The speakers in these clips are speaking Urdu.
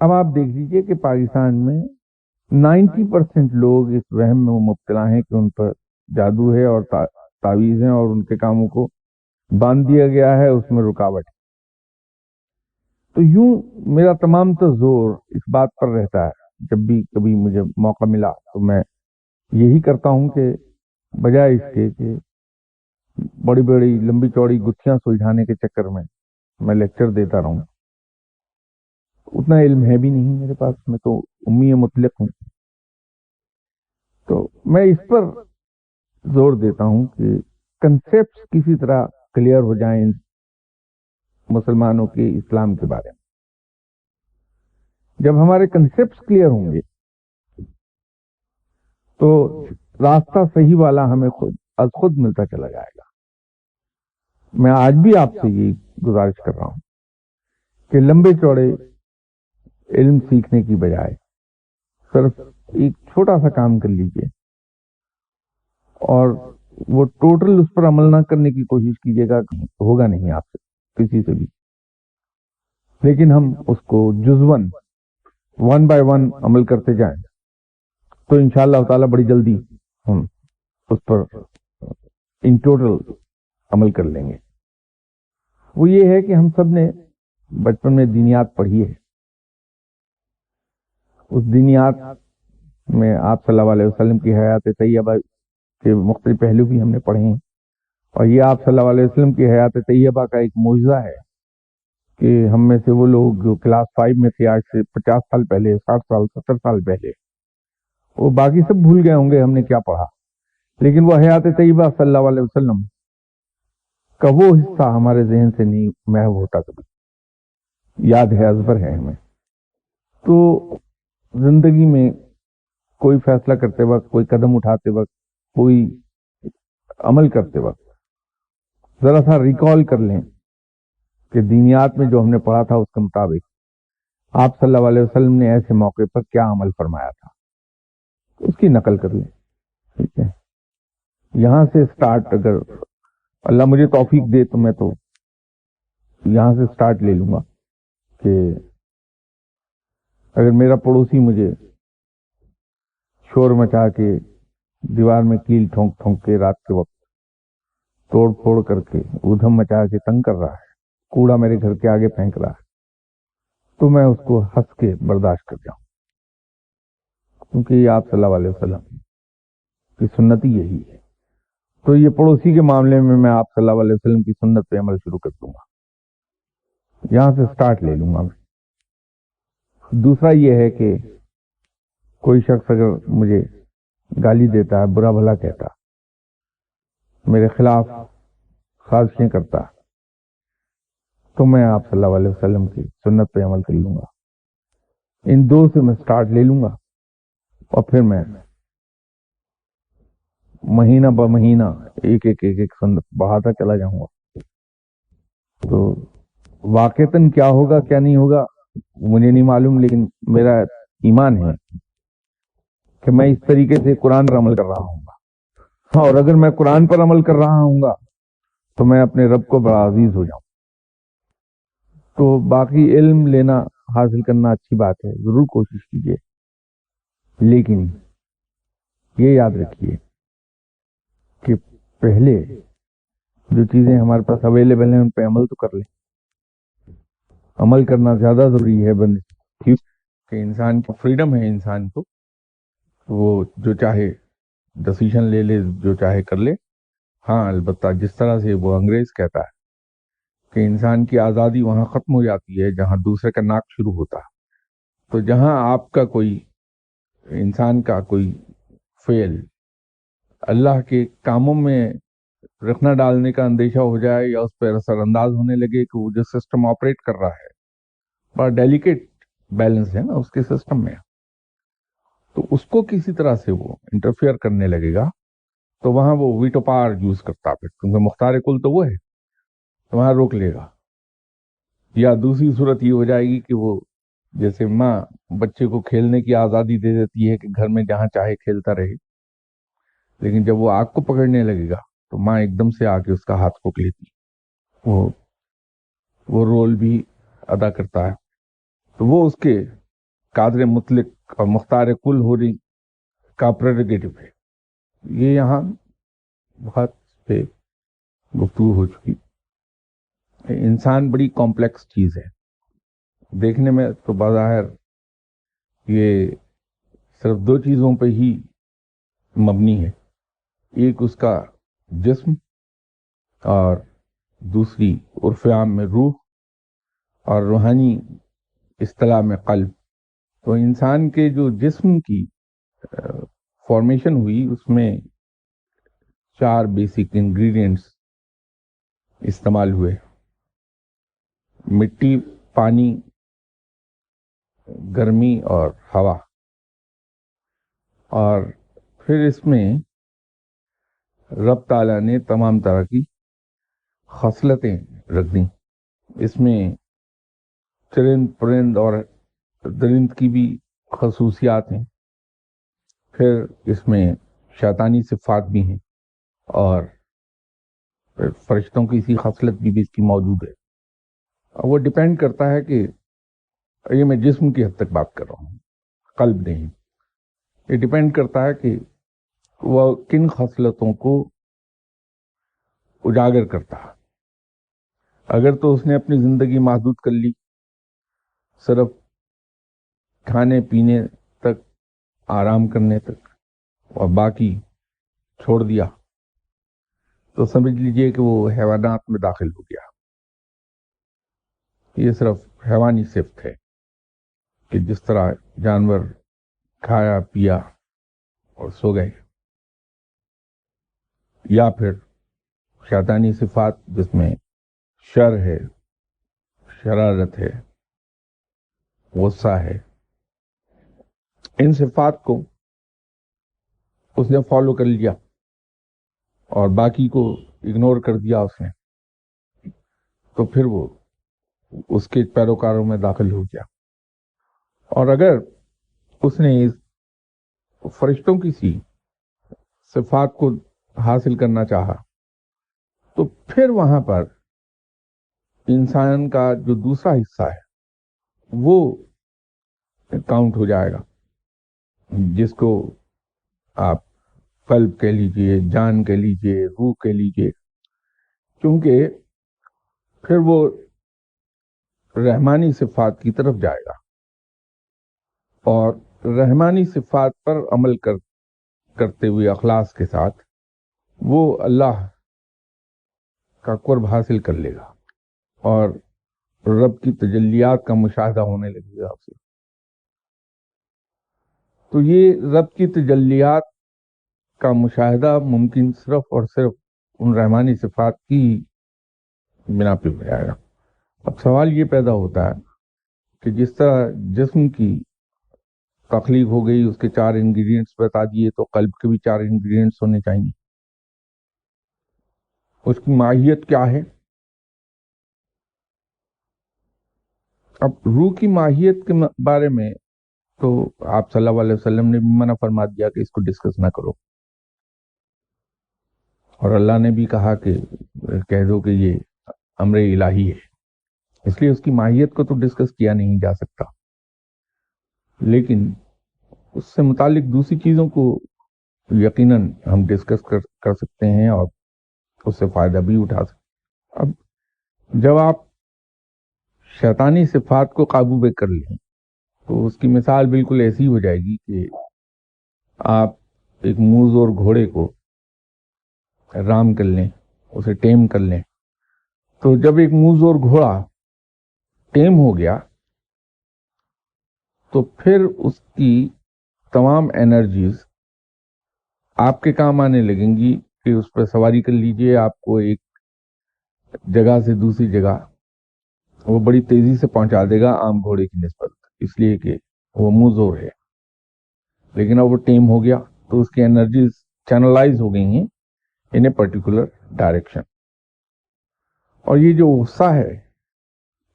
اب آپ دیکھ لیجئے کہ پاکستان میں 90% لوگ اس وہم میں مبتلا ہیں کہ ان پر جادو ہے اور تعویذ ہیں اور ان کے کاموں کو باندھ دیا گیا ہے، اس میں رکاوٹ ہے۔ تو یوں میرا تمام تو زور اس بات پر رہتا ہے، جب بھی کبھی مجھے موقع ملا تو میں یہی کرتا ہوں کہ بجائے اس کے کہ بڑی بڑی لمبی چوڑی گتھیاں سلجھانے کے چکر میں لیکچر دیتا رہوں، اتنا علم ہے بھی نہیں میرے پاس، میں تو امی مطلق ہوں۔ تو میں اس پر زور دیتا ہوں کہ کنسیپٹس کسی طرح کلیئر ہو جائیں مسلمانوں کے اسلام کے بارے میں۔ جب ہمارے کنسیپٹس کلیئر ہوں گے تو راستہ صحیح والا ہمیں از خود ملتا چلا جائے گا۔ میں آج بھی آپ سے یہ گزارش کر رہا ہوں کہ لمبے چوڑے علم سیکھنے کی بجائے صرف ایک چھوٹا سا کام کر لیجئے اور وہ ٹوٹل اس پر عمل نہ کرنے کی کوشش کیجیے گا، ہوگا نہیں آپ سے کسی سے بھی، لیکن ہم اس کو جزون 1 by 1 عمل کرتے جائیں تو انشاءاللہ تعالی بڑی جلدی ہم اس پر ان ٹوٹل عمل کر لیں گے۔ وہ یہ ہے کہ ہم سب نے بچپن میں دینیات پڑھی ہے، اس دینیات میں آپ صلی اللہ علیہ وسلم کی حیات طیبہ کے مختلف پہلو بھی ہم نے پڑھے ہیں، اور یہ آپ صلی اللہ علیہ وسلم کی حیات طیبہ کا ایک معجزہ ہے کہ ہم میں سے وہ لوگ جو کلاس 5 میں تھے آج سے 50 سال پہلے، 60 سال 70 سال پہلے، وہ باقی سب بھول گئے ہوں گے ہم نے کیا پڑھا، لیکن وہ حیات طیبہ صلی اللہ علیہ وسلم کا وہ حصہ ہمارے ذہن سے نہیں محو ہوتا، کبھی یاد ہے، ازبر ہے ہمیں۔ تو زندگی میں کوئی فیصلہ کرتے وقت، کوئی قدم اٹھاتے وقت، کوئی عمل کرتے وقت ذرا سا ریکال کر لیں کہ دینیات میں جو ہم نے پڑھا تھا اس کے مطابق آپ صلی اللہ علیہ وسلم نے ایسے موقع پر کیا عمل فرمایا تھا، اس کی نقل کر لیں، ٹھیک ہے؟ یہاں سے سٹارٹ، اگر اللہ مجھے توفیق دے تو میں تو یہاں سے سٹارٹ لے لوں گا کہ اگر میرا پڑوسی مجھے شور مچا کے دیوار میں کیل ٹھونک ٹھونک کے رات کے وقت توڑ پھوڑ کر کے ادھم مچا کے تنگ کر رہا ہے، کوڑا میرے گھر کے آگے پھینک رہا ہے، تو میں اس کو ہنس کے برداشت کر جاؤں، کیونکہ یہ آپ صلی اللہ علیہ وسلم کی سنت ہی یہی ہے۔ تو یہ پڑوسی کے معاملے میں آپ صلی اللہ علیہ وسلم کی سنت پہ عمل شروع کر دوں گا، یہاں سے سٹارٹ لے لوں گا میں۔ دوسرا یہ ہے کہ کوئی شخص اگر مجھے گالی دیتا ہے، برا بھلا کہتا، میرے خلاف سازشیں کرتا، تو میں آپ صلی اللہ علیہ وسلم کی سنت پہ عمل کر لوں گا۔ ان دو سے میں سٹارٹ لے لوں گا اور پھر میں مہینہ بہ مہینہ ایک ایک ایک ایک سنت بڑھاتا چلا جاؤں گا۔ تو واقعتاً کیا ہوگا کیا نہیں ہوگا مجھے نہیں معلوم، لیکن میرا ایمان ہے کہ میں اس طریقے سے قرآن پر عمل کر رہا ہوں گا، اور اگر میں قرآن پر عمل کر رہا ہوں گا تو میں اپنے رب کو بڑا عزیز ہو جاؤں۔ تو باقی علم لینا، حاصل کرنا اچھی بات ہے، ضرور کوشش کیجیے، لیکن یہ یاد رکھیے کہ پہلے جو چیزیں ہمارے پاس اویلیبل ہیں ان پہ عمل تو کر لیں۔ عمل کرنا زیادہ ضروری ہے کہ انسان کی فریڈم ہے، انسان کو وہ جو چاہے ڈسیشن لے لے، جو چاہے کر لے۔ ہاں البتہ جس طرح سے وہ انگریز کہتا ہے کہ انسان کی آزادی وہاں ختم ہو جاتی ہے جہاں دوسرے کا ناک شروع ہوتا ہے، تو جہاں آپ کا کوئی انسان کا کوئی فعل اللہ کے کاموں میں رکھنا ڈالنے کا اندیشہ ہو جائے یا اس پہ اثر انداز ہونے لگے کہ وہ جو سسٹم آپریٹ کر رہا ہے بڑا ڈیلیکیٹ بیلنس ہے نا اس کے سسٹم میں، تو اس کو کسی طرح سے وہ انٹرفیئر کرنے لگے گا تو وہاں وہ ویٹو پاور یوز کرتا ہے، کیونکہ مختار کل تو وہ ہے، تو وہاں روک لے گا۔ یا دوسری صورت یہ ہو جائے گی کہ وہ جیسے ماں بچے کو کھیلنے کی آزادی دے دیتی ہے کہ گھر میں جہاں چاہے کھیلتا رہے، لیکن جب وہ آگ کو پکڑنے لگے گا تو ماں ایک دم سے آ کے اس کا ہاتھ پکڑ لیتی، وہ رول بھی ادا کرتا ہے۔ تو وہ اس کے قادر مطلق اور مختار کل ہونے کا پریروگیٹو ہے. یہ یہاں بہت پہ گفتگو ہو چکی. انسان بڑی کمپلیکس چیز ہے. دیکھنے میں تو بظاہر یہ صرف دو چیزوں پہ ہی مبنی ہے. ایک اس کا جسم اور دوسری عرف عام میں روح اور روحانی اصطلاح میں قلب. تو انسان کے جو جسم کی فارمیشن ہوئی اس میں 4 بیسک انگریڈینٹس استعمال ہوئے: مٹی، پانی، گرمی اور ہوا. اور پھر اس میں رب تعالیٰ نے تمام طرح کی خصلتیں رکھ دیں. اس میں چرند پرند اور درند کی بھی خصوصیات ہیں. پھر اس میں شیطانی صفات بھی ہیں اور پھر فرشتوں کی سی خصلت بھی اس کی موجود ہے. وہ ڈیپینڈ کرتا ہے کہ یہ میں جسم کی حد تک بات کر رہا ہوں، قلب نہیں. یہ ڈیپینڈ کرتا ہے کہ وہ کن خصلتوں کو اجاگر کرتا ہے. اگر تو اس نے اپنی زندگی محدود کر لی صرف کھانے پینے تک، آرام کرنے تک، اور باقی چھوڑ دیا، تو سمجھ لیجئے کہ وہ حیوانات میں داخل ہو گیا. یہ صرف حیوانی صفت ہے کہ جس طرح جانور کھایا پیا اور سو گئے، یا پھر شیطانی صفات جس میں شر ہے، شرارت ہے، غصہ ہے. ان صفات کو اس نے فالو کر لیا اور باقی کو اگنور کر دیا اس نے، تو پھر وہ اس کے پیروکاروں میں داخل ہو گیا. اور اگر اس نے اس فرشتوں کی سی صفات کو حاصل کرنا چاہا تو پھر وہاں پر انسان کا جو دوسرا حصہ ہے وہ کاؤنٹ ہو جائے گا، جس کو آپ قلب کہہ لیجئے، جان کہہ لیجئے، روح کہہ لیجئے. کیونکہ پھر وہ رحمانی صفات کی طرف جائے گا اور رحمانی صفات پر عمل کرتے ہوئے اخلاص کے ساتھ وہ اللہ کا قرب حاصل کر لے گا اور رب کی تجلیات کا مشاہدہ ہونے لگے گا اسے. تو یہ رب کی تجلیات کا مشاہدہ ممکن صرف اور صرف ان رحمانی صفات کی بنا پہ ہو جائے گا. اب سوال یہ پیدا ہوتا ہے کہ جس طرح جسم کی تخلیق ہو گئی، اس کے 4 انگریڈینٹس بتا دیے، تو قلب کے بھی 4 انگریڈینٹس ہونے چاہیے. اس کی ماہیت کیا ہے؟ اب روح کی ماہیت کے بارے میں تو آپ صلی اللہ علیہ وسلم نے بھی منع فرما دیا کہ اس کو ڈسکس نہ کرو، اور اللہ نے بھی کہا کہ کہہ دو کہ یہ امر الہی ہے، اس لیے اس کی ماہیت کو تو ڈسکس کیا نہیں جا سکتا. لیکن اس سے متعلق دوسری چیزوں کو یقیناً ہم ڈسکس کر سکتے ہیں اور اس سے فائدہ بھی اٹھا سکتے ہیں. اب جب آپ شیطانی صفات کو قابو میں کر لیں تو اس کی مثال بالکل ایسی ہو جائے گی کہ آپ ایک موز اور گھوڑے کو رام کر لیں، اسے ٹیم کر لیں. تو جب ایک موز اور گھوڑا ٹیم ہو گیا تو پھر اس کی تمام انرجیز آپ کے کام آنے لگیں گی کہ اس پر سواری کر لیجئے، آپ کو ایک جگہ سے دوسری جگہ وہ بڑی تیزی سے پہنچا دے گا عام گھوڑے کی نسبت، اس لیے کہ وہ موزور ہے. لیکن اب وہ ٹیم ہو گیا تو اس کی انرجیز چینلائز ہو گئی ہیں ان اے پرٹیکولر ڈائریکشن. اور یہ جو غصہ ہے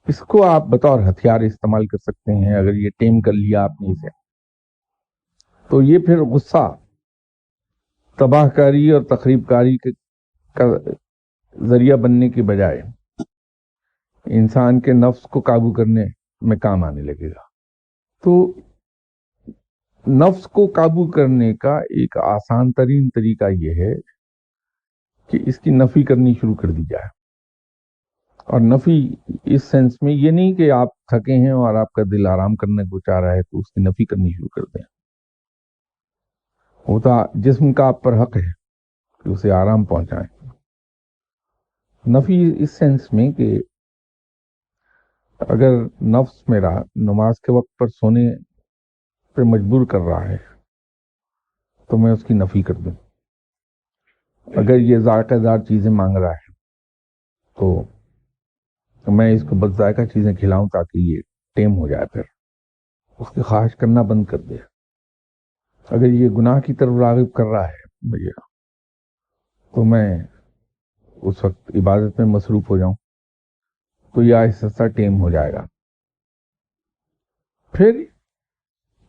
اس کو آپ بطور ہتھیار استعمال کر سکتے ہیں. اگر یہ ٹیم کر لیا آپ نے اسے تو یہ پھر غصہ تباہ کاری اور تخریب کاری کا ذریعہ بننے کے بجائے انسان کے نفس کو قابو کرنے میں کام آنے لگے گا. تو نفس کو قابو کرنے کا ایک آسان ترین طریقہ یہ ہے کہ اس کی نفی کرنی شروع کر دی جائے. اور نفی اس سینس میں یہ نہیں کہ آپ تھکے ہیں اور آپ کا دل آرام کرنے کو چاہ رہا ہے تو اس کی نفی کرنی شروع کر دیں. ہوتا جسم کا آپ پر حق ہے کہ اسے آرام پہنچائیں. نفی اس سینس میں کہ اگر نفس میرا نماز کے وقت پر سونے پہ مجبور کر رہا ہے تو میں اس کی نفی کر دوں. اگر یہ ذائقہ دار چیزیں مانگ رہا ہے تو میں اس کو بد ذائقہ چیزیں کھلاؤں تاکہ یہ ٹیم ہو جائے، پھر اس کی خواہش کرنا بند کر دے. اگر یہ گناہ کی طرف راغب کر رہا ہے بھیا تو میں اس وقت عبادت میں مصروف ہو جاؤں تو یہ آہستہ آہستہ ٹیم ہو جائے گا. پھر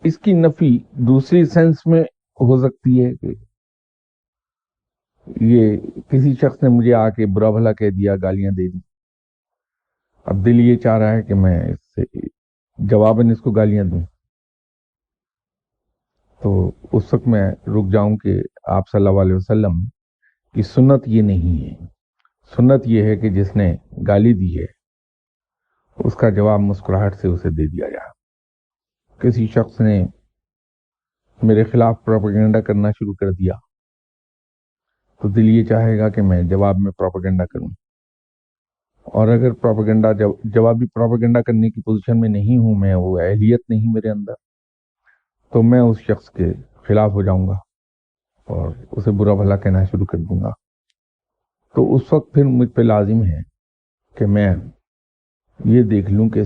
اس کی نفی دوسری سینس میں ہو سکتی ہے کہ یہ کسی شخص نے مجھے آ کے برا بھلا کہہ دیا، گالیاں دے دی. اب دل یہ چاہ رہا ہے کہ میں اس سے جواباً اس کو گالیاں دوں، تو اس وقت میں رک جاؤں کہ آپ صلی اللہ علیہ وسلم کی سنت یہ نہیں ہے. سنت یہ ہے کہ جس نے گالی دی ہے اس کا جواب مسکراہٹ سے اسے دے دیا جائے. کسی شخص نے میرے خلاف پروپیگنڈا کرنا شروع کر دیا تو دل یہ چاہے گا کہ میں جواب میں پروپیگنڈا کروں. اور اگر جوابی پروپیگنڈا کرنے کی پوزیشن میں نہیں ہوں، میں وہ اہلیت نہیں میرے اندر، تو میں اس شخص کے خلاف ہو جاؤں گا اور اسے برا بھلا کہنا شروع کر دوں گا. تو اس وقت پھر مجھ پہ لازم ہے کہ میں یہ دیکھ لوں کہ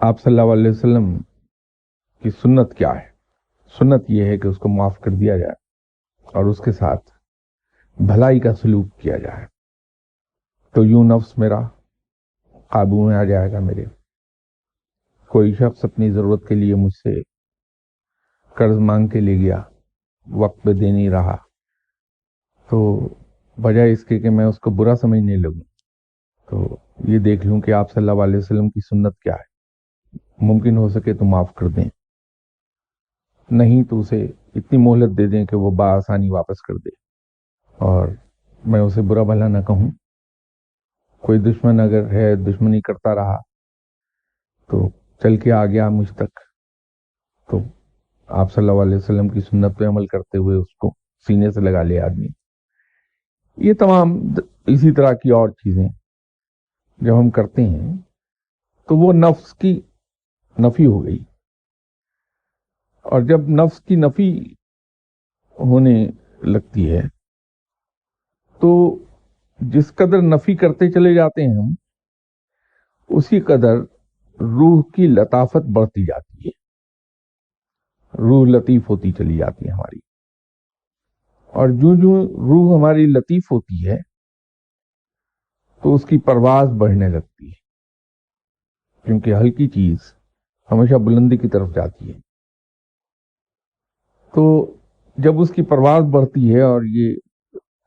آپ صلی اللہ علیہ وسلم کی سنت کیا ہے. سنت یہ ہے کہ اس کو معاف کر دیا جائے اور اس کے ساتھ بھلائی کا سلوک کیا جائے. تو یوں نفس میرا قابو میں آ جائے گا میرے. کوئی شخص اپنی ضرورت کے لیے مجھ سے قرض مانگ کے لے گیا، وقت پہ دے نہیں رہا، تو بجائے اس کے کہ میں اس کو برا سمجھنے لگوں تو یہ دیکھ لوں کہ آپ صلی اللہ علیہ وسلم کی سنت کیا ہے. ممکن ہو سکے تو معاف کر دیں، نہیں تو اسے اتنی مہلت دے دیں کہ وہ بآسانی واپس کر دے اور میں اسے برا بھلا نہ کہوں. کوئی دشمن اگر ہے، دشمنی کرتا رہا تو چل کے آ گیا مجھ تک، تو آپ صلی اللہ علیہ وسلم کی سنت پہ عمل کرتے ہوئے اس کو سینے سے لگا لے آدمی. یہ تمام اسی طرح کی اور چیزیں جب ہم کرتے ہیں تو وہ نفس کی نفی ہو گئی. اور جب نفس کی نفی ہونے لگتی ہے تو جس قدر نفی کرتے چلے جاتے ہیں ہم، اسی قدر روح کی لطافت بڑھتی جاتی ہے، روح لطیف ہوتی چلی جاتی ہے ہماری. اور جو روح ہماری لطیف ہوتی ہے تو اس کی پرواز بڑھنے لگتی ہے، کیونکہ ہلکی چیز ہمیشہ بلندی کی طرف جاتی ہے. تو جب اس کی پرواز بڑھتی ہے اور یہ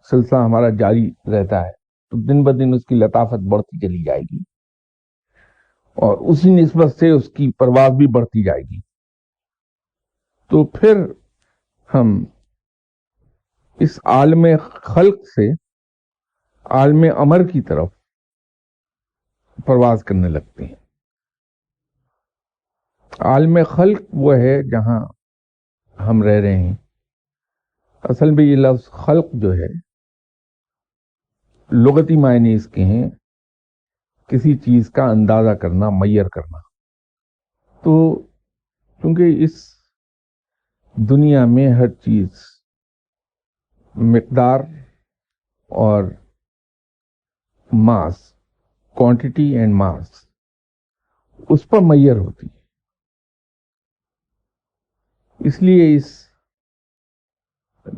سلسلہ ہمارا جاری رہتا ہے تو دن بدن اس کی لطافت بڑھتی چلی جائے گی اور اسی نسبت سے اس کی پرواز بھی بڑھتی جائے گی. تو پھر ہم اس عالم خلق سے عالم امر کی طرف پرواز کرنے لگتے ہیں. عالم خلق وہ ہے جہاں ہم رہ رہے ہیں. اصل میں یہ لفظ خلق جو ہے لغتی معنی اس کے ہیں کسی چیز کا اندازہ کرنا، معیر کرنا. تو کیونکہ اس دنیا میں ہر چیز مقدار اور ماس، کوانٹٹی اینڈ ماس، اس پر معیر ہوتی ہے. اس لیے اس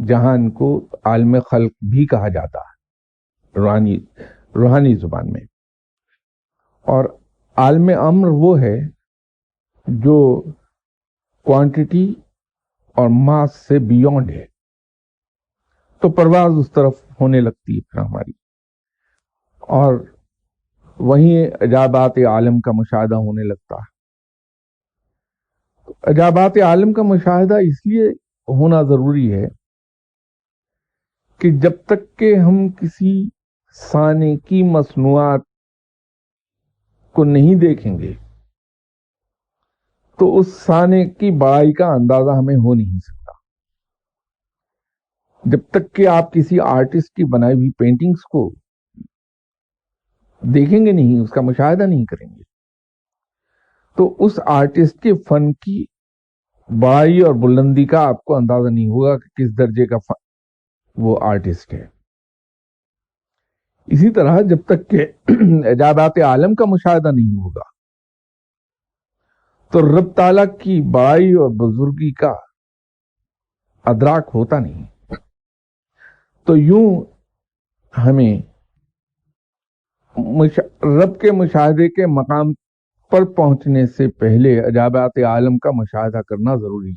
جہان کو عالم خلق بھی کہا جاتا ہے روحانی زبان میں. اور عالم امر وہ ہے جو کوانٹٹی اور ماس سے بیونڈ ہے. تو پرواز اس طرف ہونے لگتی ہے پھر ہماری، اور وہیں عجائبات عالم کا مشاہدہ ہونے لگتا ہے. عجائبات عالم کا مشاہدہ اس لیے ہونا ضروری ہے کہ جب تک کہ ہم کسی صانع کی مصنوعات کو نہیں دیکھیں گے تو اس صانع کی بڑائی کا اندازہ ہمیں ہو نہیں سکتا. جب تک کہ آپ کسی آرٹسٹ کی بنائی ہوئی پینٹنگز کو دیکھیں گے نہیں، اس کا مشاہدہ نہیں کریں گے، تو اس آرٹسٹ کے فن کی بڑائی اور بلندی کا آپ کو اندازہ نہیں ہوگا کہ کس درجے کا وہ آرٹسٹ ہے. اسی طرح جب تک کہ عجائبات عالم کا مشاہدہ نہیں ہوگا تو رب تعالیٰ کی بڑائی اور بزرگی کا ادراک ہوتا نہیں. تو یوں ہمیں رب کے مشاہدے کے مقام پر پہنچنے سے پہلے عجائبات عالم کا مشاہدہ کرنا ضروری ہے.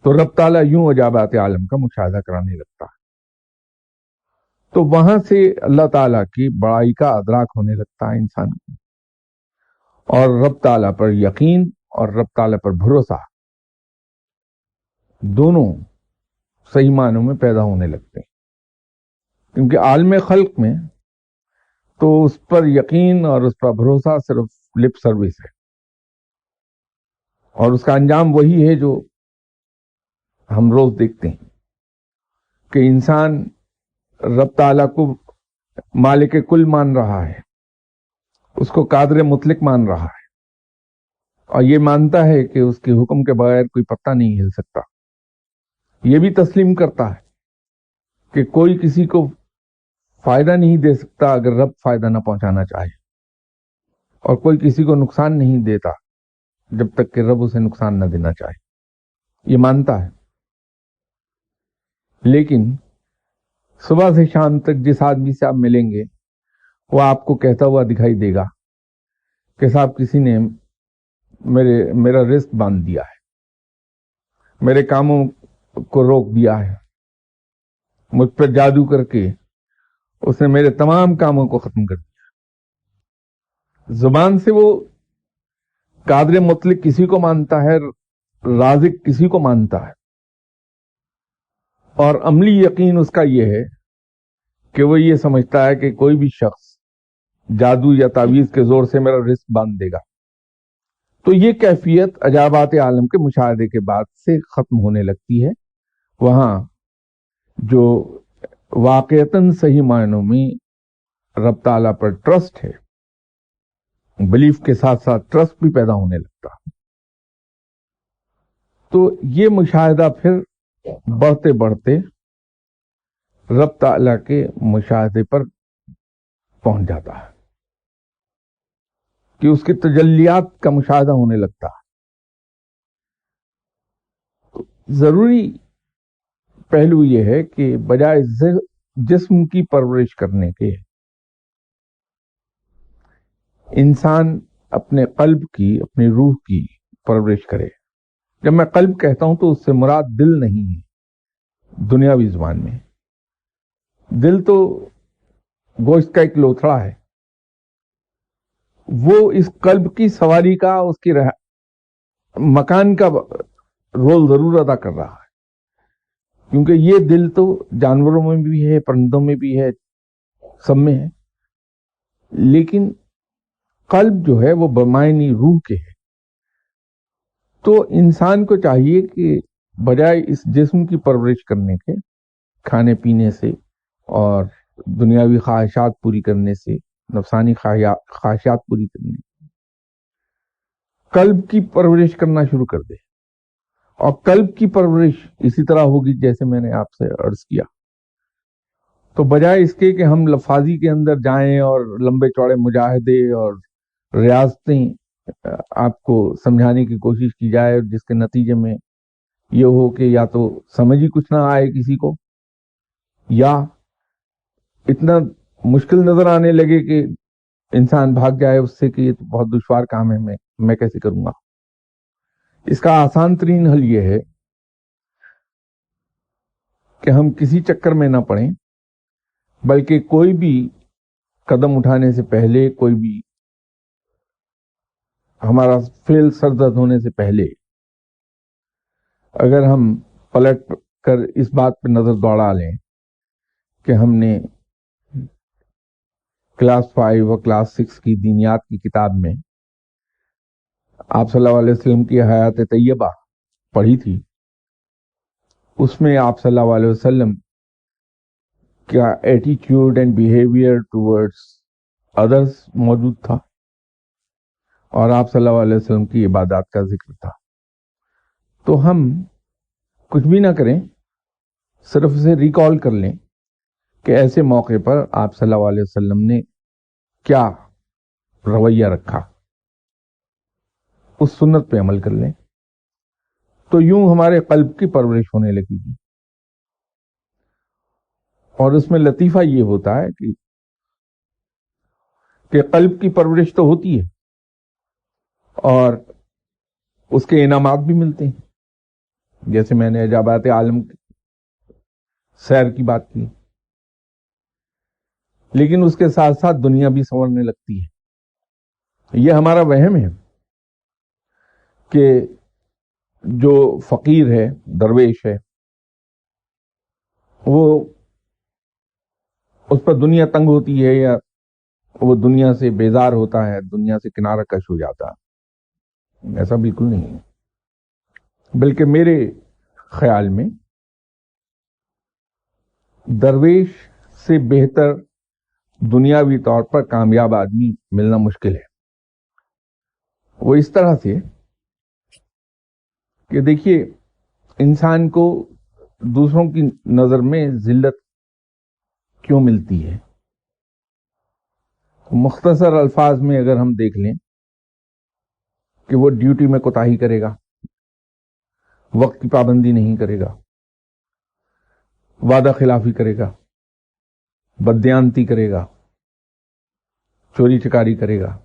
تو رب تعالیٰ یوں عجائبات عالم کا مشاہدہ کرانے لگتا ہے، تو وہاں سے اللہ تعالیٰ کی بڑائی کا ادراک ہونے لگتا ہے انسان کو، اور رب تعالیٰ پر یقین اور رب تعالیٰ پر بھروسہ دونوں صحیح معنوں میں پیدا ہونے لگتے ہیں. کیونکہ عالم خلق میں تو اس پر یقین اور اس پر بھروسہ صرف لپ سروس ہے، اور اس کا انجام وہی ہے جو ہم روز دیکھتے ہیں کہ انسان رب تعالیٰ کو مالک کل مان رہا ہے، اس کو قادر مطلق مان رہا ہے، اور یہ مانتا ہے کہ اس کے حکم کے بغیر کوئی پتہ نہیں ہل سکتا. یہ بھی تسلیم کرتا ہے کہ کوئی کسی کو فائدہ نہیں دے سکتا اگر رب فائدہ نہ پہنچانا چاہے، اور کوئی کسی کو نقصان نہیں دیتا جب تک کہ رب اسے نقصان نہ دینا چاہے. یہ مانتا ہے. لیکن صبح سے شام تک جس آدمی سے آپ ملیں گے وہ آپ کو کہتا ہوا دکھائی دے گا کہ صاحب کسی نے میرا رزق باندھ دیا ہے، میرے کاموں کو روک دیا ہے، مجھ پر جادو کر کے اس نے میرے تمام کاموں کو ختم کر دیا. زبان سے وہ قادر مطلق کسی کو مانتا ہے، رازق کسی کو مانتا ہے، اور عملی یقین اس کا یہ ہے کہ وہ یہ سمجھتا ہے کہ کوئی بھی شخص جادو یا تعویذ کے زور سے میرا رزق باندھ دے گا. تو یہ کیفیت عجائبات عالم کے مشاہدے کے بعد سے ختم ہونے لگتی ہے. وہاں جو واقعتاً صحیح معنوں میں رب تعالیٰ پر ٹرسٹ ہے، بلیف کے ساتھ ساتھ ٹرسٹ بھی پیدا ہونے لگتا. تو یہ مشاہدہ پھر بڑھتے بڑھتے رب تعالیٰ کے مشاہدے پر پہنچ جاتا ہے کہ اس کی تجلیات کا مشاہدہ ہونے لگتا ہے. ضروری پہلو یہ ہے کہ بجائے جسم کی پرورش کرنے کے انسان اپنے قلب کی، اپنی روح کی پرورش کرے. جب میں قلب کہتا ہوں تو اس سے مراد دل نہیں ہے دنیاوی زبان میں. دل تو گوشت کا ایک لوتھڑا ہے، وہ اس قلب کی سواری کا، اس کی مکان کا رول ضرور ادا کر رہا ہے. کیونکہ یہ دل تو جانوروں میں بھی ہے، پرندوں میں بھی ہے، سب میں ہے، لیکن قلب جو ہے وہ بمعنی روح کے ہے. تو انسان کو چاہیے کہ بجائے اس جسم کی پرورش کرنے کے، کھانے پینے سے اور دنیاوی خواہشات پوری کرنے سے، نفسانی خواہشات پوری کرنے سے، قلب کی پرورش کرنا شروع کر دے. اور قلب کی پرورش اسی طرح ہوگی جیسے میں نے آپ سے عرض کیا. تو بجائے اس کے کہ ہم لفاظی کے اندر جائیں اور لمبے چوڑے مجاہدے اور ریاضتیں آپ کو سمجھانے کی کوشش کی جائے، جس کے نتیجے میں یہ ہو کہ یا تو سمجھ ہی کچھ نہ آئے کسی کو، یا اتنا مشکل نظر آنے لگے کہ انسان بھاگ جائے اس سے کہ یہ تو بہت دشوار کام ہے، میں کیسے کروں گا. اس کا آسان ترین حل یہ ہے کہ ہم کسی چکر میں نہ پڑیں، بلکہ کوئی بھی قدم اٹھانے سے پہلے، کوئی بھی ہمارا فعل سرزد ہونے سے پہلے اگر ہم پلٹ کر اس بات پہ نظر دوڑا لیں کہ ہم نے کلاس 5 اور کلاس 6 کی دینیات کی کتاب میں آپ صلی اللہ علیہ وسلم کی حیات طیبہ پڑھی تھی، اس میں آپ صلی اللہ علیہ وسلم کا ایٹیٹیوڈ اینڈ بیہیویئر ٹورڈز ادرس موجود تھا، اور آپ صلی اللہ علیہ وسلم کی عبادات کا ذکر تھا. تو ہم کچھ بھی نہ کریں، صرف اسے ریکال کر لیں کہ ایسے موقع پر آپ صلی اللہ علیہ وسلم نے کیا رویہ رکھا، اس سنت پہ عمل کر لیں، تو یوں ہمارے قلب کی پرورش ہونے لگے گی. اور اس میں لطیفہ یہ ہوتا ہے کہ قلب کی پرورش تو ہوتی ہے اور اس کے انعامات بھی ملتے ہیں. جیسے میں نے عجائبات عالم سیر کی بات کی، لیکن اس کے ساتھ ساتھ دنیا بھی سنورنے لگتی ہے. یہ ہمارا وہم ہے کہ جو فقیر ہے، درویش ہے، وہ اس پر دنیا تنگ ہوتی ہے یا وہ دنیا سے بیزار ہوتا ہے، دنیا سے کنارہ کش ہو جاتا ہے. ایسا بالکل نہیں ہے، بلکہ میرے خیال میں درویش سے بہتر دنیاوی طور پر کامیاب آدمی ملنا مشکل ہے. وہ اس طرح سے کہ دیکھیے، انسان کو دوسروں کی نظر میں ذلت کیوں ملتی ہے؟ مختصر الفاظ میں اگر ہم دیکھ لیں کہ وہ ڈیوٹی میں کوتاہی کرے گا، وقت کی پابندی نہیں کرے گا، وعدہ خلافی کرے گا، بددیانتی کرے گا، چوری چکاری کرے گا،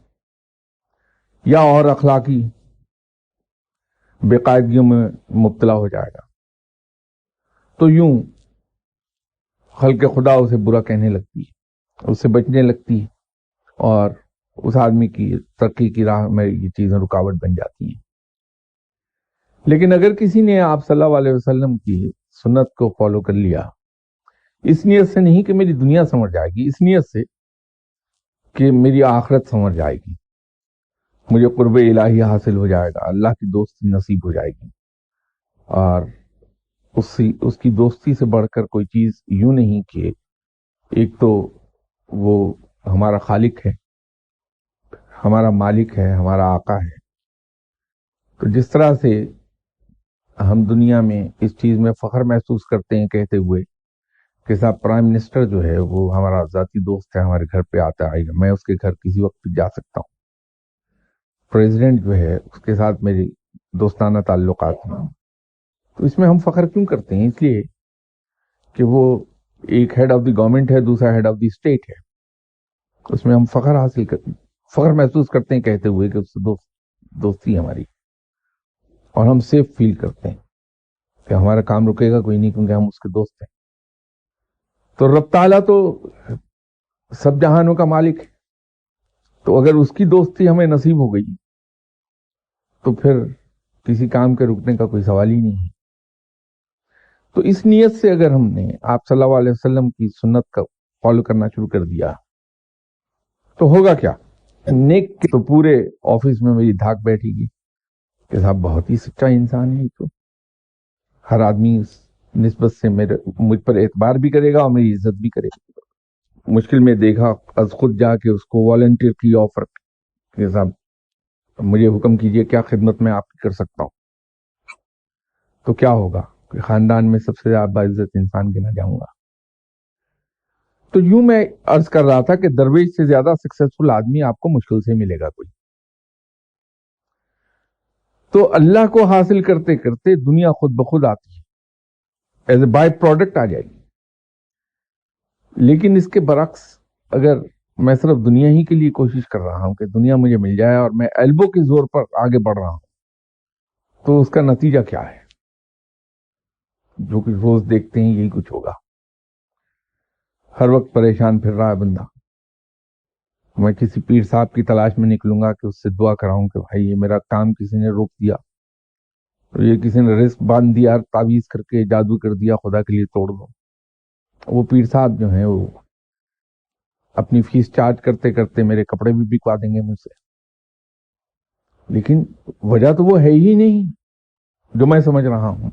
یا اور اخلاقی بے قاعدگیوں میں مبتلا ہو جائے گا، تو یوں خلق خدا اسے برا کہنے لگتی ہے، اس سے بچنے لگتی ہے، اور اس آدمی کی ترقی کی راہ میں یہ چیزیں رکاوٹ بن جاتی ہیں. لیکن اگر کسی نے آپ صلی اللہ علیہ وسلم کی سنت کو فالو کر لیا، اس نیت سے نہیں کہ میری دنیا سنور جائے گی، اس نیت سے کہ میری آخرت سنور جائے گی، مجھے قرب الہی حاصل ہو جائے گا، اللہ کی دوستی نصیب ہو جائے گی، اور اس کی دوستی سے بڑھ کر کوئی چیز یوں نہیں کہ ایک تو وہ ہمارا خالق ہے، ہمارا مالک ہے، ہمارا آقا ہے. تو جس طرح سے ہم دنیا میں اس چیز میں فخر محسوس کرتے ہیں کہتے ہوئے کہ صاحب پرائم منسٹر جو ہے وہ ہمارا ذاتی دوست ہے، ہمارے گھر پہ آتا آئے گا، میں اس کے گھر کسی وقت بھی جا سکتا ہوں، پریزیڈنٹ جو ہے اس کے ساتھ میری دوستانہ تعلقات ہیں، تو اس میں ہم فخر کیوں کرتے ہیں؟ اس لیے کہ وہ ایک ہیڈ آف دی گورنمنٹ ہے، دوسرا ہیڈ آف دی اسٹیٹ ہے. اس میں ہم فخر محسوس کرتے ہیں کہتے ہوئے کہ اس سے دوستی ہے ہماری، اور ہم سیف فیل کرتے ہیں کہ ہمارا کام رکے گا کوئی نہیں کیونکہ ہم اس کے دوست ہیں. تو رب تعالیٰ تو سب جہانوں کا مالک ہے، تو اگر اس کی دوستی ہمیں نصیب ہو گئی تو پھر کسی کام کے رکنے کا کوئی سوال ہی نہیں ہے. تو اس نیت سے اگر ہم نے آپ صلی اللہ علیہ وسلم کی سنت کا فالو کرنا شروع کر دیا تو ہوگا کیا؟ نیک تو پورے آفس میں میری دھاک بیٹھے گی کہ صاحب بہت ہی سچا انسان ہے، تو ہر آدمی اس نسبت سے مجھ پر اعتبار بھی کرے گا اور میری عزت بھی کرے گا. مشکل میں دیکھا از خود جا کے اس کو والنٹیئر کی آفر کہ صاحب مجھے حکم کیجئے کیا خدمت میں آپ کی کر سکتا ہوں. تو کیا ہوگا کہ خاندان میں سب سے زیادہ باعزت انسان گنا جاؤں گا. تو یوں میں عرض کر رہا تھا کہ درویش سے زیادہ سکسیسفل آدمی آپ کو مشکل سے ملے گا کوئی. تو اللہ کو حاصل کرتے کرتے دنیا خود بخود آتی ہے، ایز اے بائی پروڈکٹ آ جائے گی. لیکن اس کے برعکس اگر میں صرف دنیا ہی کے لیے کوشش کر رہا ہوں کہ دنیا مجھے مل جائے اور میں ایلبو کے زور پر آگے بڑھ رہا ہوں، تو اس کا نتیجہ کیا ہے؟ جو کچھ روز دیکھتے ہیں یہی کچھ ہوگا. ہر وقت پریشان پھر رہا ہے بندہ. میں کسی پیر صاحب کی تلاش میں نکلوں گا کہ اس سے دعا کراؤں کہ بھائی یہ میرا کام کسی نے روک دیا، تو یہ کسی نے رزق باندھ دیا, تعویذ کر کے جادو کر دیا, خدا کے لیے توڑ دو. وہ پیر صاحب جو ہیں وہ اپنی فیس چارج کرتے کرتے میرے کپڑے بھی بکوا دیں گے مجھ سے, لیکن وجہ تو وہ ہے ہی نہیں جو میں سمجھ رہا ہوں.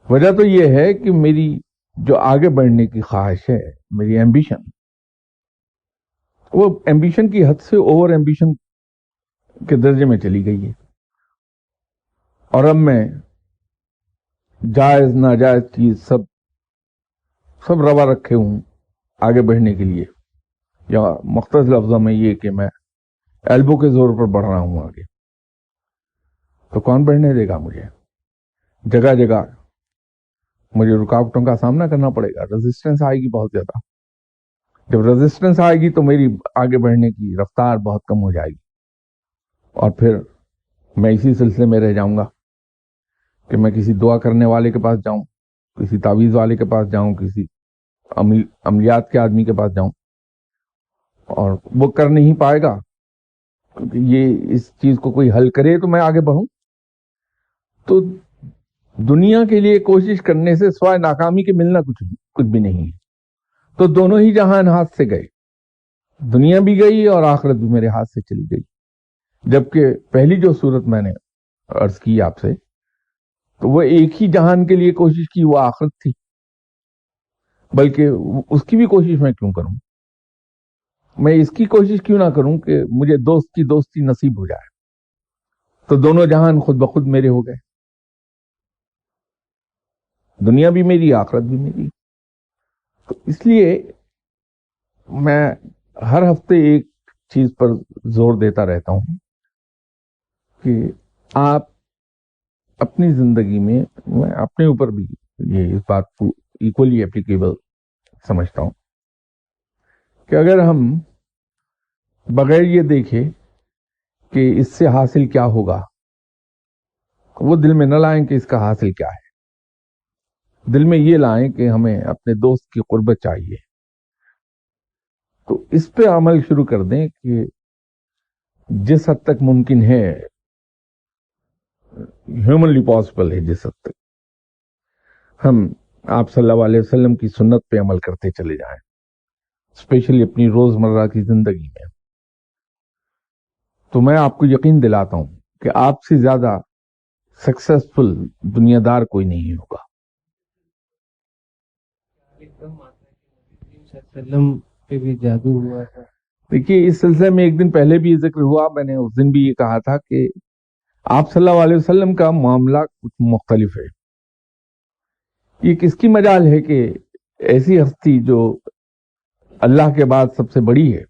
وجہ تو یہ ہے کہ میری جو آگے بڑھنے کی خواہش ہے, میری ایمبیشن, وہ ایمبیشن کی حد سے اوور ایمبیشن کے درجے میں چلی گئی ہے. اور اب میں جائز ناجائز چیز سب روا رکھے ہوں آگے بڑھنے کے لیے, یا مختصر لفظوں میں یہ کہ میں ایلبو کے زور پر بڑھ رہا ہوں آگے. تو کون بڑھنے دے گا مجھے؟ جگہ جگہ مجھے رکاوٹوں کا سامنا کرنا پڑے گا, ریزسٹنس آئے گی بہت زیادہ. جب ریزسٹنس آئے گی تو میری آگے بڑھنے کی رفتار بہت کم ہو جائے گی, اور پھر میں اسی سلسلے میں رہ جاؤں گا کہ میں کسی دعا کرنے والے کے پاس جاؤں, کسی تعویذ والے کے پاس جاؤں, کسی عملیات کے آدمی کے پاس جاؤں, اور وہ کر نہیں پائے گا کیونکہ یہ اس چیز کو کوئی حل کرے تو میں آگے بڑھوں. تو دنیا کے لیے کوشش کرنے سے سوائے ناکامی کے ملنا کچھ بھی نہیں ہے. تو دونوں ہی جہان ہاتھ سے گئے, دنیا بھی گئی اور آخرت بھی میرے ہاتھ سے چلی گئی. جبکہ پہلی جو صورت میں نے عرض کی آپ سے, تو وہ ایک ہی جہان کے لیے کوشش کی, وہ آخرت تھی. بلکہ اس کی بھی کوشش میں کیوں کروں, میں اس کی کوشش کیوں نہ کروں کہ مجھے دوست کی دوستی نصیب ہو جائے, تو دونوں جہان خود بخود میرے ہو گئے. دنیا بھی میری, آخرت بھی میری. تو اس لیے میں ہر ہفتے ایک چیز پر زور دیتا رہتا ہوں کہ آپ اپنی زندگی میں اپنے اوپر بھی یہ اس بات کو ایکولی اپلیکیبل سمجھتا ہوں کہ اگر ہم بغیر یہ دیکھے کہ اس سے حاصل کیا ہوگا, وہ دل میں نہ لائیں کہ اس کا حاصل کیا ہے. دل میں یہ لائیں کہ ہمیں اپنے دوست کی قربت چاہیے. تو اس پہ عمل شروع کر دیں کہ جس حد تک ممکن ہے, ہیومنلی پاسبل ہے, جس حد تک ہم آپ صلی اللہ علیہ وسلم کی سنت پہ عمل کرتے چلے جائیں, اسپیشلی اپنی روزمرہ کی زندگی میں. تو میں آپ کو یقین دلاتا ہوں کہ آپ سے زیادہ سکسیسفل دنیا دار کوئی نہیں ہوگا. پہ بھی جادو ہوا تھا. دیکھیے, اس سلسلے میں ایک دن پہلے بھی ذکر ہوا, میں نے اس دن بھی یہ کہا تھا کہ آپ صلی اللہ علیہ وسلم کا معاملہ کچھ مختلف ہے. یہ کس کی مجال ہے کہ ایسی ہستی جو اللہ کے بعد سب سے بڑی ہے,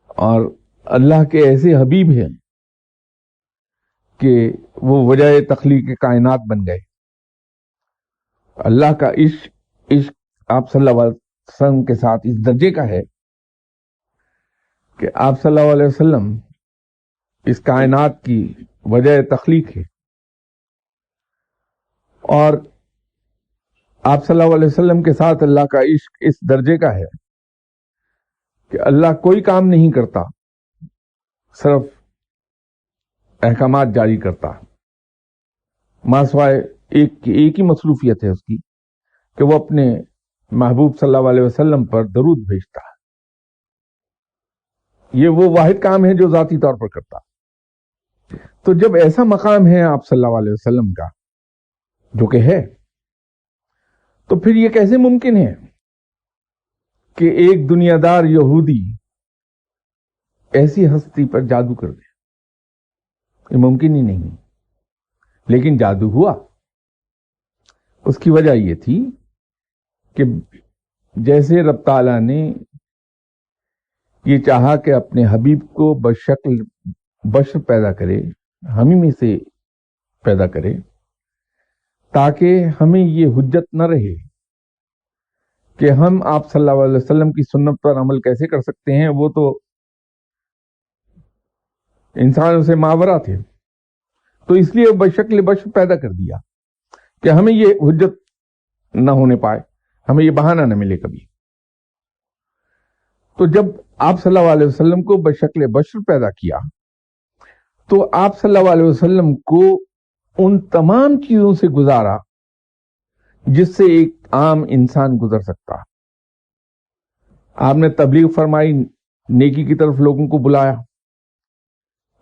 اور اللہ کے ایسے حبیب ہیں کہ وہ وجہ تخلیق کائنات بن گئے. اللہ کا عشق آپ صلی اللہ علیہ وسلم کے ساتھ اس درجے کا ہے کہ آپ صلی اللہ علیہ وسلم اس کائنات کی وجہ تخلیق ہے. اور آپ صلی اللہ علیہ وسلم کے ساتھ اللہ کا عشق اس درجے کا ہے کہ اللہ کوئی کام نہیں کرتا, صرف احکامات جاری کرتا. ماں سوائے ایک ہی مصروفیت ہے اس کی کہ وہ اپنے محبوب صلی اللہ علیہ وسلم پر درود بھیجتا ہے. یہ وہ واحد کام ہے جو ذاتی طور پر کرتا. تو جب ایسا مقام ہے آپ صلی اللہ علیہ وسلم کا, جو کہ ہے, تو پھر یہ کیسے ممکن ہے کہ ایک دنیا دار یہودی ایسی ہستی پر جادو کر دے؟ یہ ممکن ہی نہیں. لیکن جادو ہوا. اس کی وجہ یہ تھی کہ جیسے رب تعالیٰ نے یہ چاہا کہ اپنے حبیب کو بشکل بشر پیدا کرے, ہمیں میں سے پیدا کرے, تاکہ ہمیں یہ حجت نہ رہے کہ ہم آپ صلی اللہ علیہ وسلم کی سنت پر عمل کیسے کر سکتے ہیں, وہ تو انسانوں سے ماورا تھے. تو اس لیے بشکل بشر پیدا کر دیا کہ ہمیں یہ حجت نہ ہونے پائے, ہمیں یہ بہانہ نہ ملے کبھی. تو جب آپ صلی اللہ علیہ وسلم کو بشکل بشر پیدا کیا تو آپ صلی اللہ علیہ وسلم کو ان تمام چیزوں سے گزارا جس سے ایک عام انسان گزر سکتا. آپ نے تبلیغ فرمائی، نیکی کی طرف لوگوں کو بلایا،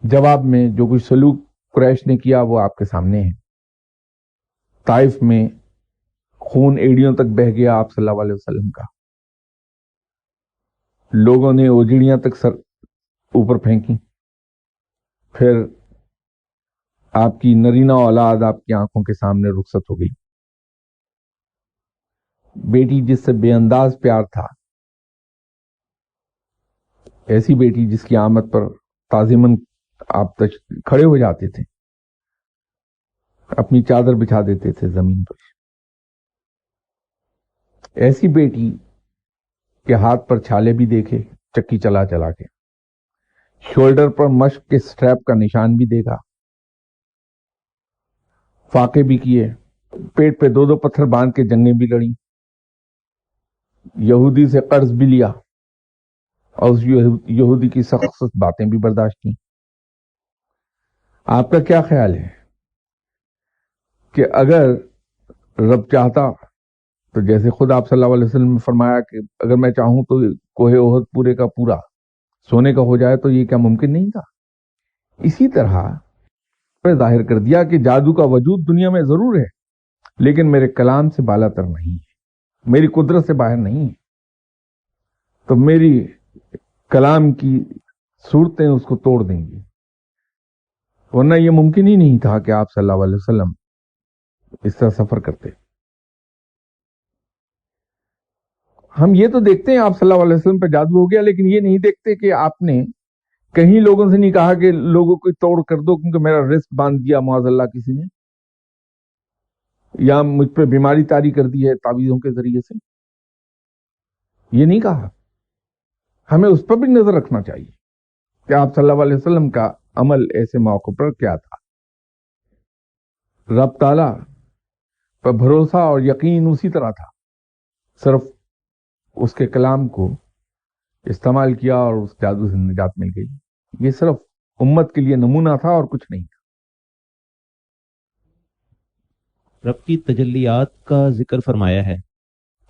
جواب میں جو کچھ سلوک قریش نے کیا وہ آپ کے سامنے ہے. طائف میں خون ایڑیوں تک بہہ گیا آپ صلی اللہ علیہ وسلم کا، لوگوں نے اوجڑیاں تک سر اوپر پھینکی. پھر آپ کی نرینہ اولاد آپ کی آنکھوں کے سامنے رخصت ہو گئی. بیٹی جس سے بے انداز پیار تھا، ایسی بیٹی جس کی آمد پر تعظیماً آپ کھڑے ہو جاتے تھے، اپنی چادر بچھا دیتے تھے زمین پر، ایسی بیٹی کے ہاتھ پر چھالے بھی دیکھے چکی چلا چلا کے، شولڈر پر مشق کے سٹریپ کا نشان بھی دیکھا، فاقے بھی کیے، پیٹ پہ دو پتھر باندھ کے جنگیں بھی لڑیں، یہودی سے قرض بھی لیا اور اس یہودی کی سخت سخت باتیں بھی برداشت کی. آپ کا کیا خیال ہے کہ اگر رب چاہتا تو جیسے خود آپ صلی اللہ علیہ وسلم نے فرمایا کہ اگر میں چاہوں تو کوہ احد پورے کا پورا سونے کا ہو جائے تو یہ کیا ممکن نہیں تھا؟ اسی طرح ظاہر کر دیا کہ جادو کا وجود دنیا میں ضرور ہے لیکن میرے کلام سے بالا تر نہیں ہے، میری قدرت سے باہر نہیں ہے. تو میری کلام کی صورتیں اس کو توڑ دیں گی، ورنہ یہ ممکن ہی نہیں تھا کہ آپ صلی اللہ علیہ وسلم اس طرح سفر کرتے. ہم یہ تو دیکھتے ہیں آپ صلی اللہ علیہ وسلم پہ جادو ہو گیا، لیکن یہ نہیں دیکھتے کہ آپ نے کہیں لوگوں سے نہیں کہا کہ لوگوں کو توڑ کر دو کیونکہ میرا رزق باندھ دیا معاذ اللہ کسی نے، یا مجھ پہ بیماری طاری کر دی ہے تعویذوں کے ذریعے سے. یہ نہیں کہا. ہمیں اس پر بھی نظر رکھنا چاہیے کہ آپ صلی اللہ علیہ وسلم کا عمل ایسے موقع پر کیا تھا. رب تعالی پر بھروسہ اور یقین اسی طرح تھا، صرف اس کے کلام کو استعمال کیا اور اس جادو سے نجات مل گئی. یہ صرف امت کے لیے نمونہ تھا اور کچھ نہیں تھا. رب کی تجلیات کا ذکر فرمایا ہے،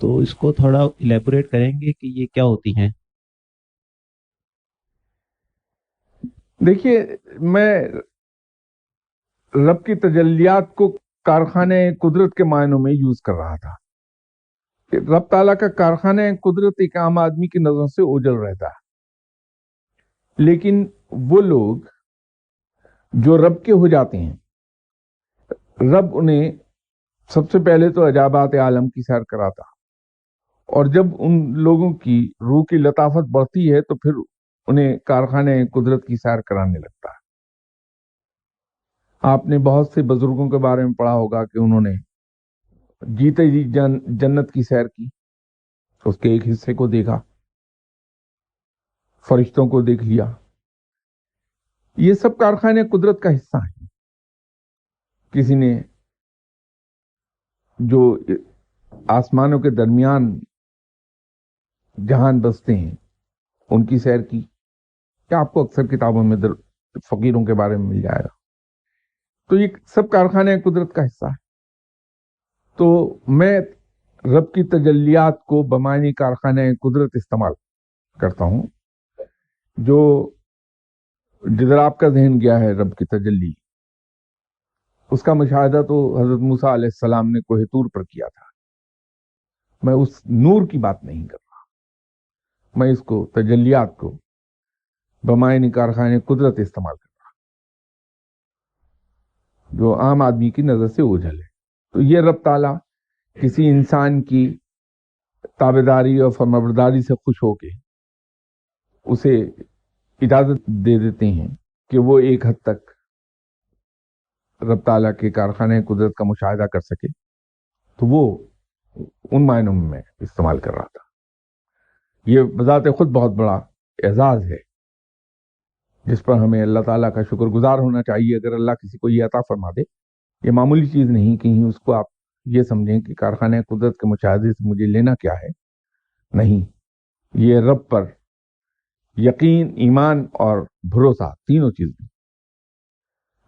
تو اس کو تھوڑا الیبوریٹ کریں گے کہ یہ کیا ہوتی ہیں؟ دیکھیے، میں رب کی تجلیات کو کارخانے قدرت کے معنوں میں یوز کر رہا تھا کہ رب تعالیٰ کا کارخانہ قدرت ایک عام آدمی کی نظر سے اوجھل رہتا ہے، لیکن وہ لوگ جو رب کے ہو جاتے ہیں، رب انہیں سب سے پہلے تو عجائبات عالم کی سیر کراتا، اور جب ان لوگوں کی روح کی لطافت بڑھتی ہے تو پھر انہیں کارخانے قدرت کی سیر کرانے لگتا ہے. آپ نے بہت سے بزرگوں کے بارے میں پڑھا ہوگا کہ انہوں نے جیتے جی جنت کی سیر کی، اس کے ایک حصے کو دیکھا، فرشتوں کو دیکھ لیا. یہ سب کارخانے قدرت کا حصہ ہیں. کسی نے جو آسمانوں کے درمیان جہان بستے ہیں ان کی سیر کی، کیا آپ کو اکثر کتابوں میں فقیروں کے بارے میں مل جائے گا. تو یہ سب کارخانے قدرت کا حصہ ہے. تو میں رب کی تجلیات کو بمعنی کارخانے قدرت استعمال کرتا ہوں. جو جدھر آپ کا ذہن گیا ہے رب کی تجلی، اس کا مشاہدہ تو حضرت موسیٰ علیہ السلام نے کوہ طور پر کیا تھا. میں اس نور کی بات نہیں کر رہا، میں اس کو تجلیات کو بمعنی کارخانے قدرت استعمال کر رہا جو عام آدمی کی نظر سے اوجھل ہے. تو یہ رب تعالیٰ کسی انسان کی تابعداری اور فرمانبرداری سے خوش ہو کے اسے اجازت دے دیتے ہیں کہ وہ ایک حد تک رب تعالیٰ کے کارخانے قدرت کا مشاہدہ کر سکے. تو وہ ان معنوں میں استعمال کر رہا تھا. یہ بذات خود بہت بڑا اعزاز ہے جس پر ہمیں اللہ تعالیٰ کا شکر گزار ہونا چاہیے. اگر اللہ کسی کو یہ عطا فرما دے، یہ معمولی چیز نہیں کہیں اس کو آپ یہ سمجھیں کہ کارخانے قدرت کے مشاہدے سے مجھے لینا کیا ہے. نہیں، یہ رب پر یقین، ایمان اور بھروسہ، تینوں چیزیں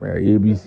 ABC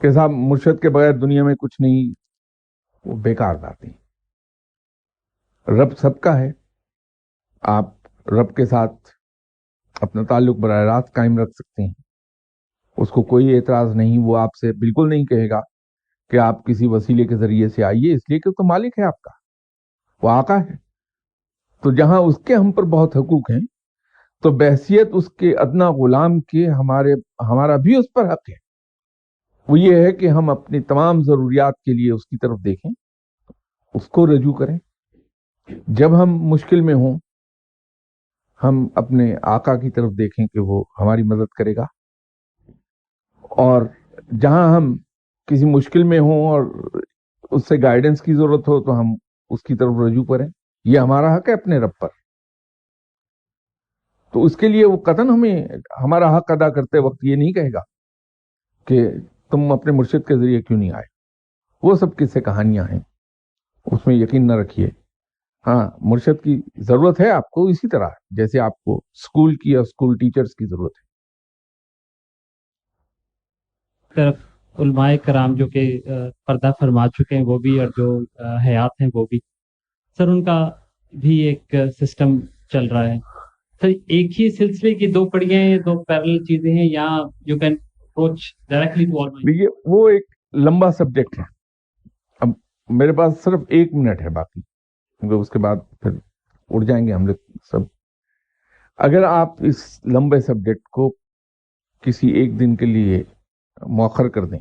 کہ صاحب مرشد کے بغیر دنیا میں کچھ نہیں، وہ بیکار باتیں. رب سب کا ہے، آپ رب کے ساتھ اپنا تعلق براہ راست قائم رکھ سکتے ہیں، اس کو کوئی اعتراض نہیں. وہ آپ سے بالکل نہیں کہے گا کہ آپ کسی وسیلے کے ذریعے سے آئیے، اس لیے کہ تو مالک ہے آپ کا، وہ آقا ہے. تو جہاں اس کے ہم پر بہت حقوق ہیں، تو بحثیت اس کے ادنا غلام کے ہمارا بھی اس پر حق ہے. وہ یہ ہے کہ ہم اپنی تمام ضروریات کے لیے اس کی طرف دیکھیں، اس کو رجوع کریں. جب ہم مشکل میں ہوں، ہم اپنے آقا کی طرف دیکھیں کہ وہ ہماری مدد کرے گا. اور جہاں ہم کسی مشکل میں ہوں اور اس سے گائیڈنس کی ضرورت ہو تو ہم اس کی طرف رجوع کریں. یہ ہمارا حق ہے اپنے رب پر. تو اس کے لیے وہ قطعاً ہمیں ہمارا حق ادا کرتے وقت یہ نہیں کہے گا کہ تم اپنے مرشد کے ذریعے کیوں نہیں آئے. وہ سب قصے کہانیاں ہیں، اس میں یقین نہ رکھیے. ہاں، مرشد کی ضرورت ہے آپ کو، اسی طرح جیسے آپ کو اسکول کی یا اسکول ٹیچرز کی ضرورت ہے. طرف علماء کرام جو کہ پردہ فرما چکے ہیں وہ بھی، اور جو حیات ہیں وہ بھی، سر ان کا بھی ایک سسٹم چل رہا ہے. سر ایک ہی سلسلے کی دو کڑیاں ہیں، دو پیرل چیزیں ہیں، یا you can approach directly to all. دیکھیے وہ ایک لمبا سبجیکٹ ہے. اب میرے پاس صرف 1 منٹ ہے باقی، کیونکہ اس کے بعد پھر اڑ جائیں گے ہم لوگ سب. اگر آپ اس لمبے سبجیکٹ کو کسی ایک دن کے لیے مؤخر کر دیں،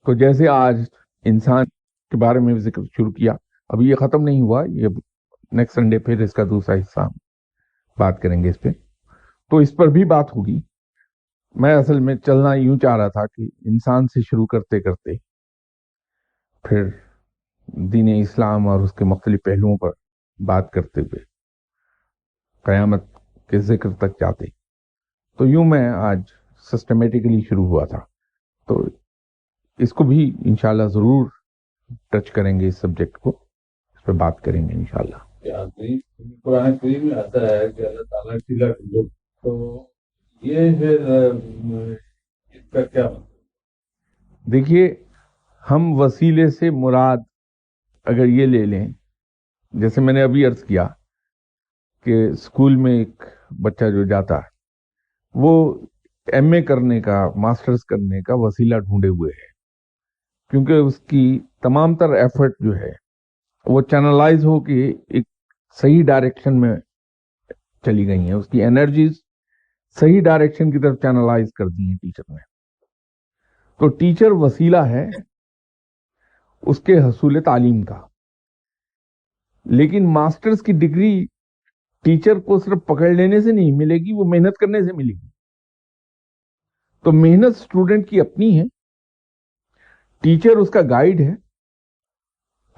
تو جیسے آج انسان کے بارے میں ذکر شروع کیا، ابھی یہ ختم نہیں ہوا، یہ نیکسٹ سنڈے پھر اس کا دوسرا حصہ ہم بات کریں گے اس پہ، تو اس پر بھی بات ہوگی. میں اصل میں چلنا یوں چاہ رہا تھا کہ انسان سے شروع کرتے کرتے پھر دین اسلام اور اس کے مختلف پہلوؤں پر بات کرتے ہوئے قیامت کے ذکر تک جاتے. تو یوں میں آج سسٹمیٹکلی شروع ہوا تھا، تو اس کو بھی انشاءاللہ ضرور ٹچ کریں گے، اس سبجیکٹ کو اس پہ بات کریں گے انشاءاللہ. قرآن کریم میں آتا ہے کہ اللہ تعالیٰ کی لوگ، تو یہ پھر اس کا کیا مطلب؟ دیکھیے، ہم وسیلے سے مراد اگر یہ لے لیں، جیسے میں نے ابھی عرض کیا کہ اسکول میں ایک بچہ جو جاتا ہے وہ ایم اے کرنے کا، ماسٹرز کرنے کا وسیلہ ڈھونڈے ہوئے ہے، کیونکہ اس کی تمام تر ایفرٹ جو ہے وہ چینلائز ہو کے ایک صحیح ڈائریکشن میں چلی گئی ہیں، اس کی انرجیز صحیح ڈائریکشن کی طرف چینلائز کر دی ہیں ٹیچر نے. تو ٹیچر وسیلہ ہے اس کے حصول تعلیم کا، لیکن ماسٹرز کی ڈگری ٹیچر کو صرف پکڑ لینے سے نہیں ملے گی، وہ محنت کرنے سے ملے گی. تو محنت اسٹوڈنٹ کی اپنی ہے، ٹیچر اس کا گائیڈ ہے،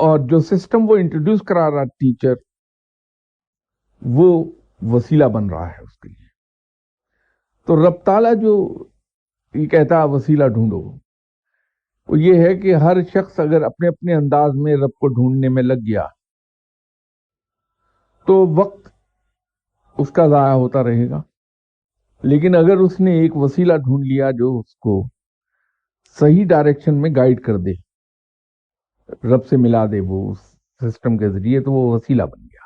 اور جو سسٹم وہ انٹروڈیوس کرا رہا ٹیچر وہ وسیلہ بن رہا ہے اس کے لیے. تو رب تعالیٰ جو یہ کہتا ہے وسیلہ ڈھونڈو، وہ یہ ہے کہ ہر شخص اگر اپنے اپنے انداز میں رب کو ڈھونڈنے میں لگ گیا تو وقت اس کا ضائع ہوتا رہے گا. لیکن اگر اس نے ایک وسیلہ ڈھونڈ لیا جو اس کو صحیح ڈائریکشن میں گائیڈ کر دے، رب سے ملا دے وہ اس سسٹم کے ذریعے، تو وہ وسیلہ بن گیا.